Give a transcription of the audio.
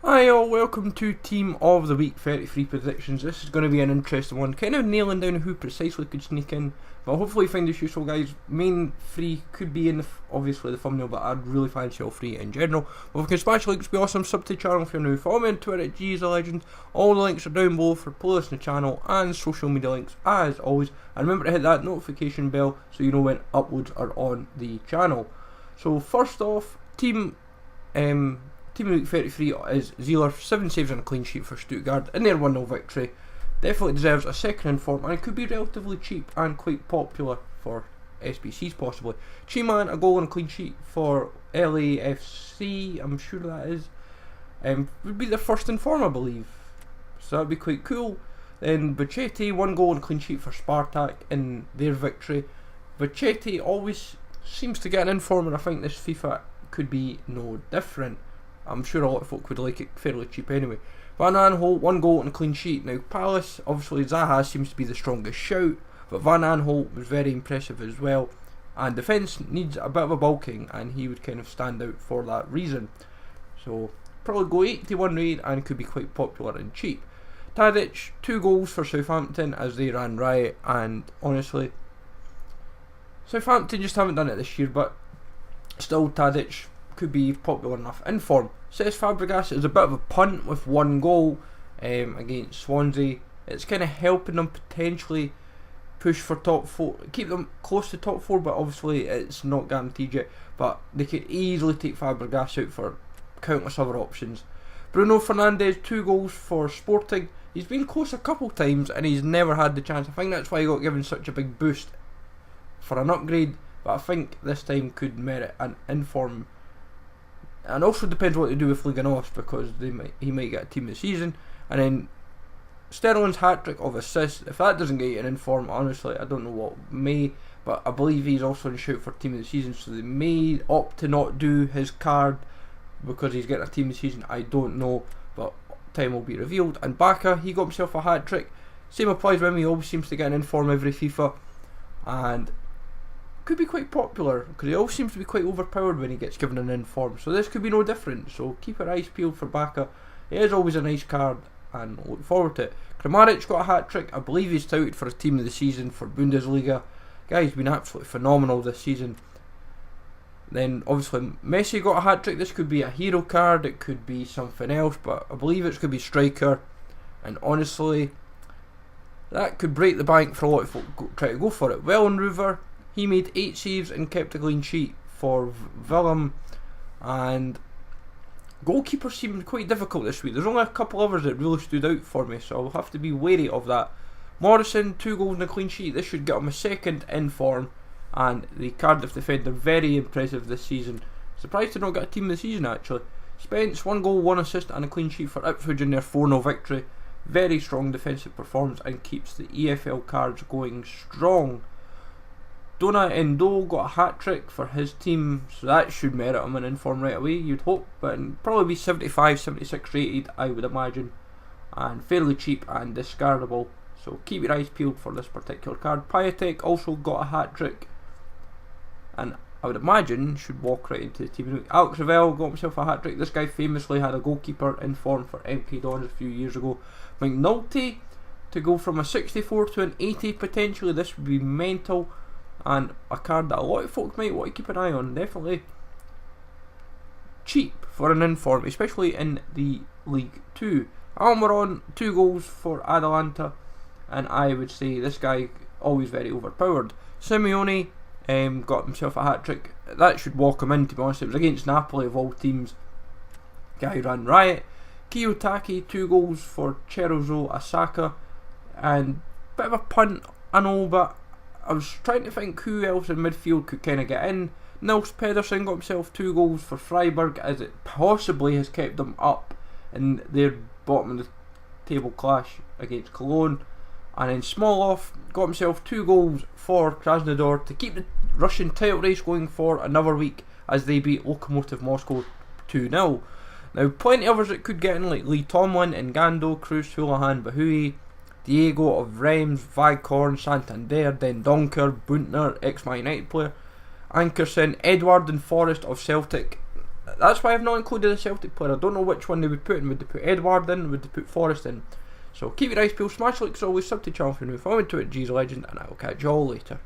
Hi all, welcome to Team of the Week 33 Predictions. This is going to be an interesting one, kind of nailing down who precisely could sneak in, but hopefully you find this useful, guys. Main three could be in obviously the thumbnail, but I'd really fancy all three in general. But if you can smash links, be awesome. Sub to the channel if you're new. Follow me on Twitter at GSLegend. All the links are down below for playlists in the channel and social media links as always. And remember to hit that notification bell so you know when uploads are on the channel. So first off, Team of the Week 33 is Zieler, 7 saves and a clean sheet for Stuttgart in their 1-0 victory. Definitely deserves a second in form, and it could be relatively cheap and quite popular for SBCs possibly. Chiman, a goal and a clean sheet for LAFC, I'm sure that is. Would be their first in form, I believe, so that would be quite cool. Then Bacchetti, 1 goal and a clean sheet for Spartak in their victory. Bacchetti always seems to get an in form, and I think this FIFA could be no different. I'm sure a lot of folk would like it fairly cheap anyway. Van Aanholt, 1 goal and a clean sheet. Now Palace, obviously Zaha seems to be the strongest shout, but Van Aanholt was very impressive as well. And defence needs a bit of a bulking, and he would kind of stand out for that reason. So probably go 81 raid and could be quite popular and cheap. Tadic, 2 goals for Southampton as they ran riot, and honestly, Southampton just haven't done it this year, but still Tadic could be popular enough in form. Cesc Fabregas is a bit of a punt with 1 goal against Swansea. It's kind of helping them potentially push for top 4, keep them close to top 4, but obviously it's not guaranteed yet. But they could easily take Fabregas out for countless other options. Bruno Fernandes, 2 goals for Sporting. He's been close a couple times and he's never had the chance. I think that's why he got given such a big boost for an upgrade, but I think this time could merit an inform. And also depends what they do with Liga NOS, because he might get a team this season. And then Sterling's hat-trick of assists, if that doesn't get you an inform, honestly I don't know what may, but I believe he's also in shout for team of the season, so they may opt to not do his card because he's getting a team of the season. I don't know, but time will be revealed. And Baka, he got himself a hat-trick. Same applies with him, he always seems to get an inform every FIFA, and could be quite popular because he always seems to be quite overpowered when he gets given an inform, so this could be no different. So keep your eyes peeled for Baka. It is always a nice card and look forward to it. Kramaric got a hat-trick. I believe he's touted for a team of the season for Bundesliga. Guy's been absolutely phenomenal this season. Then obviously Messi got a hat-trick. This could be a hero card, it could be something else, but I believe it's going to be striker, and honestly that could break the bank for a lot of folk try to go for it. Wellenruver, he made 8 saves and kept a clean sheet for Willem. And goalkeepers seemed quite difficult this week. There's only a couple others that really stood out for me, so I'll have to be wary of that. Morrison, 2 goals and a clean sheet. This should get him a second in form. And the Cardiff defender, very impressive this season. Surprised to not get a team of the season actually. Spence, 1 goal, 1 assist and a clean sheet for Ipswich in their 4-0 victory. Very strong defensive performance and keeps the EFL cards going strong. Dona Endo got a hat-trick for his team, so that should merit him an inform right away, you'd hope, but probably be 75, 76 rated, I would imagine, and fairly cheap and discardable, so keep your eyes peeled for this particular card. Piatek also got a hat-trick, and I would imagine should walk right into the team. Alex Ravel got himself a hat-trick. This guy famously had a goalkeeper in form for MK Dons a few years ago. McNulty to go from a 64 to an 80 potentially, this would be mental. And a card that a lot of folk might want to keep an eye on. Definitely cheap for an inform, especially in the League 2. Almiron, 2 goals for Atalanta, and I would say this guy always very overpowered. Simeone got himself a hat-trick. That should walk him in, to be honest. It was against Napoli of all teams. Guy ran riot. Kiyotaki, 2 goals for Cherozo Asaka, and bit of a punt, I know, but I was trying to think who else in midfield could kind of get in. Nils Pedersen got himself 2 goals for Freiburg, as it possibly has kept them up in their bottom of the table clash against Cologne. And then Smolov got himself 2 goals for Krasnodar to keep the Russian title race going for another week as they beat Lokomotiv Moscow 2-0. Now plenty others that could get in, like Lee Tomlin, Ngando, Cruz, Houlihan, Bahui, Diego of Reims, Vicorn, Santander, Den Donker, Buntner, ex-Man United player, Ankerson, Edward and Forrest of Celtic. that's why I've not included a Celtic player. I don't know which one they would put in. Would they put Edward in? Would they put Forrest in? So keep your eyes peeled, smash like as always, sub to channel for new. Follow me to Twitter, G's Legend, and I will catch you all later.